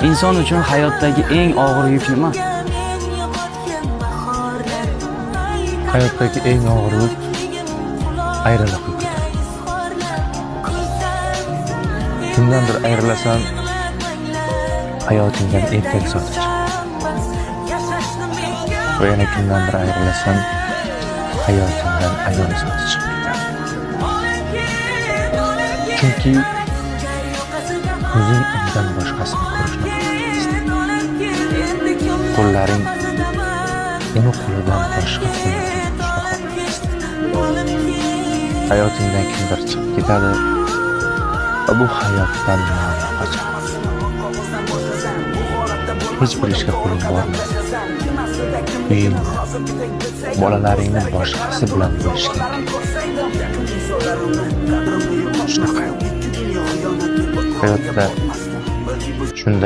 Inson uchun hayotdagi eng og'ir yuk nima? Hayotdagi eng og'ir yuk ayriliq yuki. Kimdandir ayrilasan, hayotingdan ertak sotib chiqadi. Va yana kimdandir ayrilasan, hayotingdan ayol sotib chiqib ketadi. Chunki o'zing undan boshqasini ko'rishni xohlamaysan. Qo'llaring uni qo'lidan boshqa qo'lni ko'rishni xohlamaysan. Hayotingdan kimdir chiqib ketadi va bu hayotdan ma'no qochadi. Hech bir ishga qo'ling bormaydi. Uying, bolalaringni boshqasi bilan bo'lishga shunaqa hayotda shunday